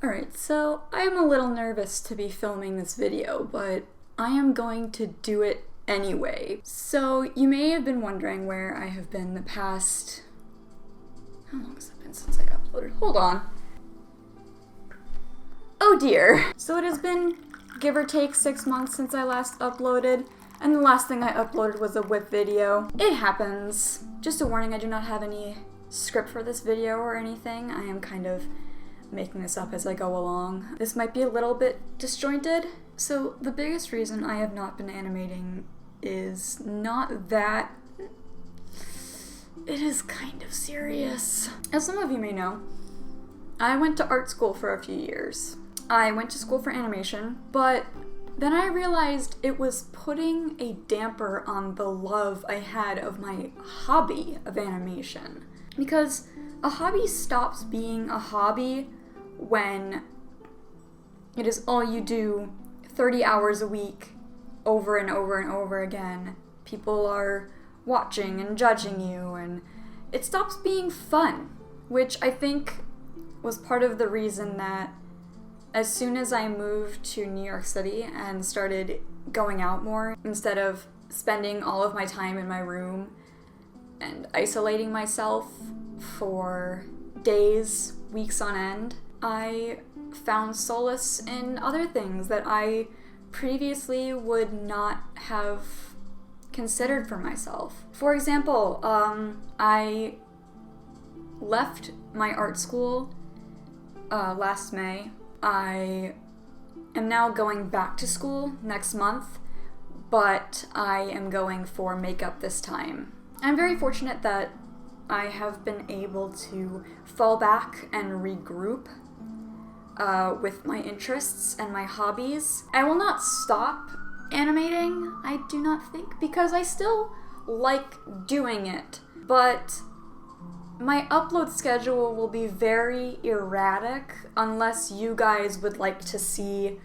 Alright, so I'm a little nervous to be filming this video, but I am going to do it anyway. So you may have been wondering where I have been the past... How long has it been since I uploaded? Hold on. Oh dear. So it has been, give or take, 6 months since I last uploaded, and the last thing I uploaded was a whip video. It happens. Just a warning, I do not have any script for this video or anything. I am kind of making this up as I go along. This might be a little bit disjointed. So the biggest reason I have not been animating is not that... It is kind of serious. As some of you may know, I went to art school for a few years. I went to school for animation, but then I realized it was putting a damper on the love I had of my hobby of animation. Because a hobby stops being a hobby when it is all you do 30 hours a week over and over and over again. People are watching and judging you, and it stops being fun, which I think was part of the reason that as soon as I moved to New York City and started going out more, instead of spending all of my time in my room and isolating myself for days, weeks on end, I found solace in other things that I previously would not have considered for myself. For example, I left my art school last May. I am now going back to school next month, but I am going for makeup this time. I'm very fortunate that I have been able to fall back and regroup with my interests and my hobbies. I will not stop animating, I do not think, because I still like doing it, but my upload schedule will be very erratic unless you guys would like to see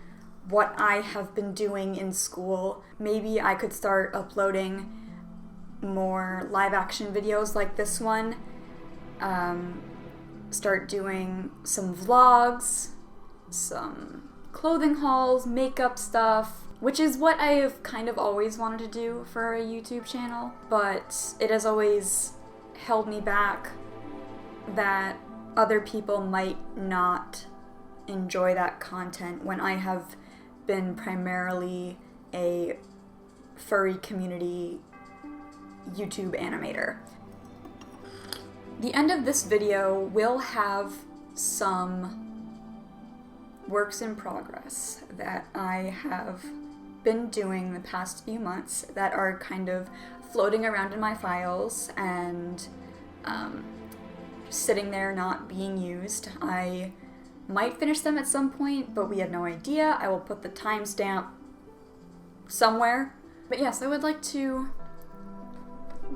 what I have been doing in school. Maybe I could start uploading more live action videos like this one, start doing some vlogs, some clothing hauls, makeup stuff, which is what I have kind of always wanted to do for a YouTube channel, but it has always held me back that other people might not enjoy that content when I have been primarily a furry community YouTube animator. The end of this video will have some works in progress that I have been doing the past few months that are kind of floating around in my files and sitting there not being used. I might finish them at some point, but we have no idea. I will put the timestamp somewhere. But yes, I would like to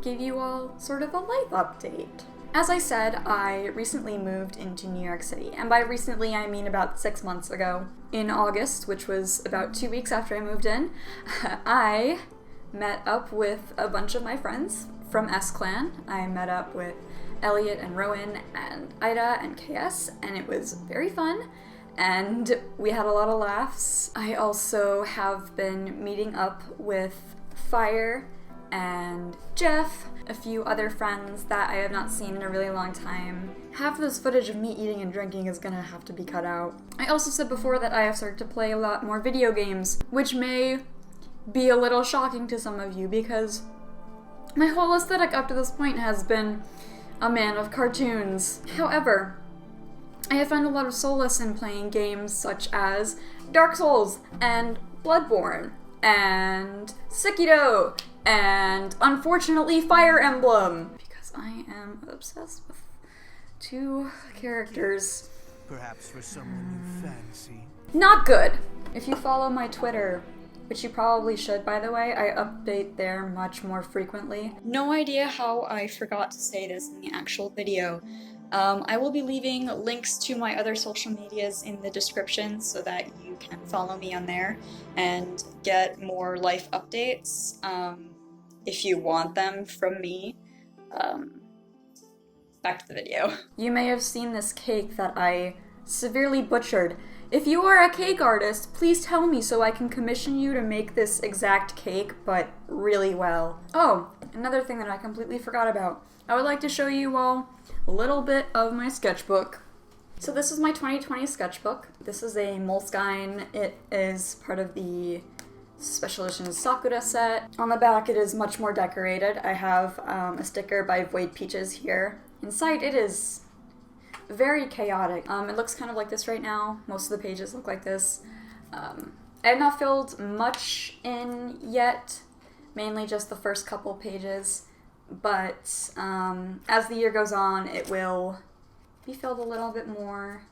give you all sort of a life update. As I said, I recently moved into New York City, and by recently I mean about 6 months ago. In August, which was about 2 weeks after I moved in, I met up with a bunch of my friends from S-Clan. I met up with Elliot and Rowan and Ida and KS, and it was very fun, and we had a lot of laughs. I also have been meeting up with Fire and Jeff, a few other friends that I have not seen in a really long time. Half of this footage of me eating and drinking is gonna have to be cut out. I also said before that I have started to play a lot more video games, which may be a little shocking to some of you because my whole aesthetic up to this point has been a man of cartoons. However, I have found a lot of solace in playing games such as Dark Souls and Bloodborne and Sekiro and unfortunately Fire Emblem, because I am obsessed with 2 characters. Perhaps for someone you fancy. Not good. If you follow my Twitter, which you probably should, by the way, I update there much more frequently. No idea how I forgot to say this in the actual video. I will be leaving links to my other social medias in the description so that you can follow me on there and get more life updates if you want them from me. Back to the video. You may have seen this cake that I severely butchered. If you are a cake artist, please tell me so I can commission you to make this exact cake, but really well. Oh, another thing that I completely forgot about. I would like to show you all a little bit of my sketchbook. So this is my 2020 sketchbook. This is a Moleskine. It is part of the special edition Sakura set. On the back it is much more decorated. I have a sticker by Void Peaches here. Inside it is very chaotic. It looks kind of like this right now. Most of the pages look like this. I have not filled much in yet, mainly just the first couple pages, but as the year goes on, it will be filled a little bit more,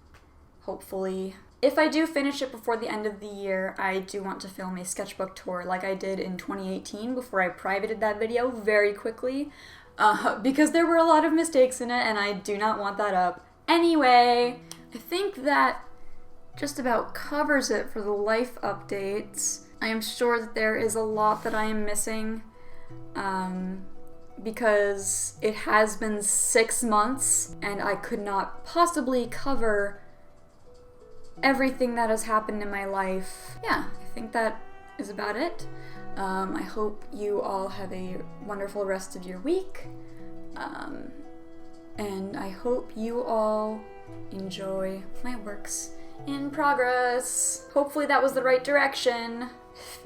hopefully. If I do finish it before the end of the year, I do want to film a sketchbook tour like I did in 2018 before I privated that video very quickly, because there were a lot of mistakes in it and I do not want that up. Anyway, I think that just about covers it for the life updates. I am sure that there is a lot that I am missing, because it has been 6 months and I could not possibly cover everything that has happened in my life. Yeah, I think that is about it. I hope you all have a wonderful rest of your week. And I hope you all enjoy my works in progress. Hopefully that was the right direction.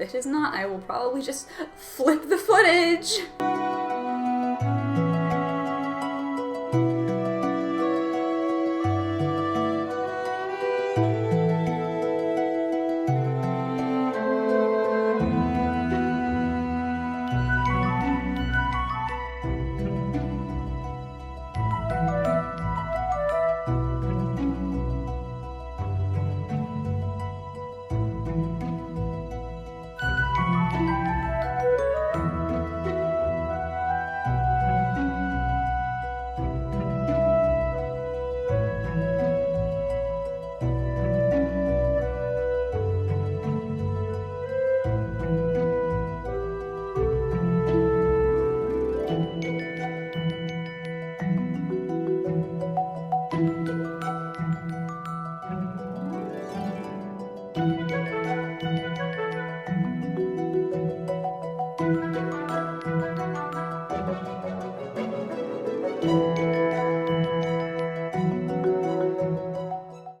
If it is not, I will probably just flip the footage.